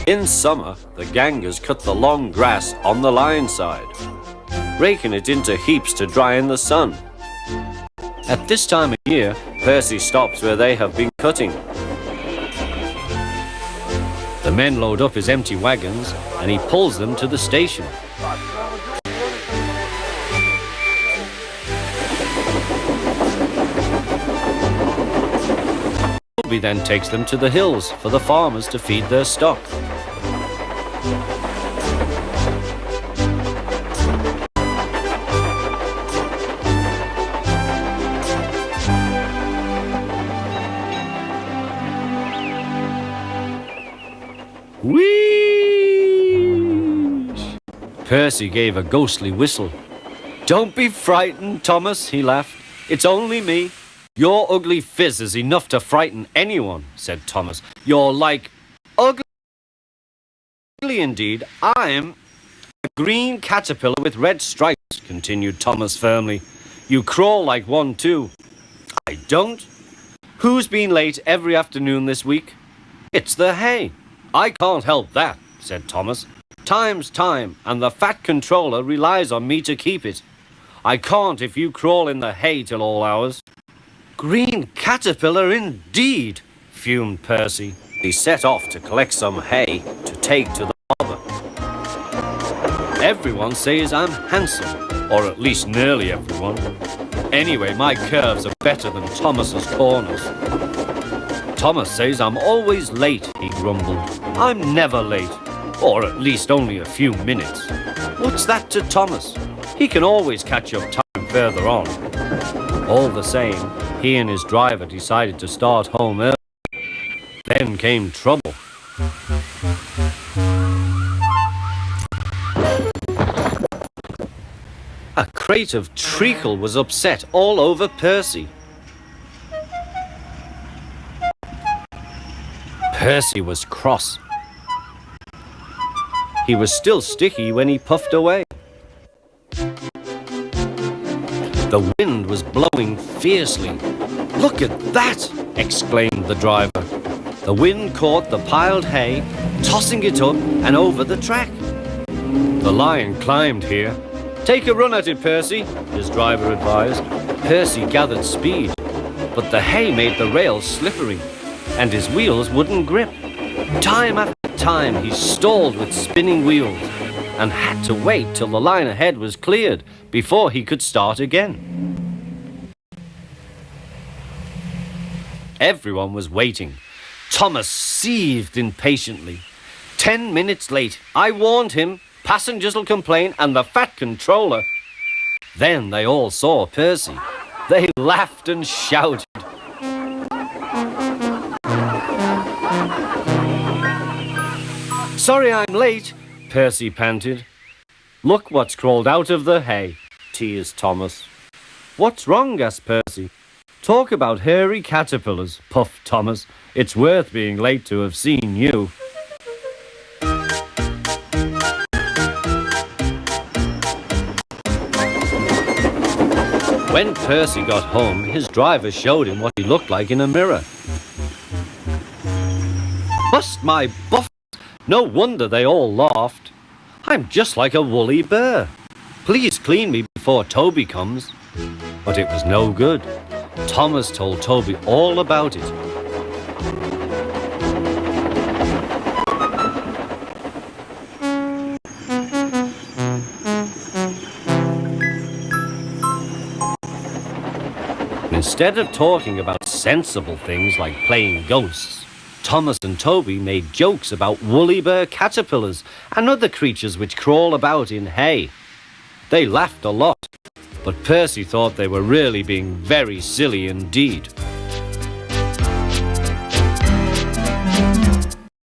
In summer, the gangers cut the long grass on the lion side, raking it into heaps to dry in the sun. At this time of year, Percy stops where they have been cutting. The men load up his empty wagons and he pulls them to the station. Toby then takes them to the hills for the farmers to feed their stock. Whee! Percy gave a ghostly whistle. "Don't be frightened, Thomas," he laughed. "It's only me." "Your ugly fizz is enough to frighten anyone," said Thomas. "You're like ugly indeed. I'm a green caterpillar with red stripes," continued Thomas firmly. "You crawl like one too." "I don't." "Who's been late every afternoon this week?" "It's the hay." "I can't help that," said Thomas. "Time's time, and the fat controller relies on me to keep it. I can't if you crawl in the hay till all hours." "Green caterpillar indeed," fumed Percy. He set off to collect some hay to take to the barber. "Everyone says I'm handsome, or at least nearly everyone. Anyway, my curves are better than Thomas's corners." "Thomas says I'm always late," he grumbled. "I'm never late, or at least only a few minutes." "What's that to Thomas? He can always catch up time further on." All the same, he and his driver decided to start home early. Then came trouble. A crate of treacle was upset all over Percy. Percy was cross. He was still sticky when he puffed away. The wind was blowing fiercely. "Look at that!" exclaimed the driver. The wind caught the piled hay, tossing it up and over the track. The lion climbed here. "Take a run at it, Percy," his driver advised. Percy gathered speed, but the hay made the rails slippery, and his wheels wouldn't grip. Time after time he stalled with spinning wheels and had to wait till the line ahead was cleared before he could start again. Everyone was waiting. Thomas seethed impatiently. 10 minutes late. I warned him. Passengers will complain, and the fat controller. Then they all saw Percy. They laughed and shouted. "Sorry I'm late," Percy panted. "Look what's crawled out of the hay," teased Thomas. "What's wrong?" asked Percy. "Talk about hairy caterpillars," puffed Thomas. "It's worth being late to have seen you." When Percy got home, his driver showed him what he looked like in a mirror. "Bust my buff! No wonder they all laughed. I'm just like a woolly bear. Please clean me before Toby comes." But it was no good. Thomas told Toby all about it. Instead of talking about sensible things like playing ghosts, Thomas and Toby made jokes about woolly bear caterpillars and other creatures which crawl about in hay. They laughed a lot, but Percy thought they were really being very silly indeed.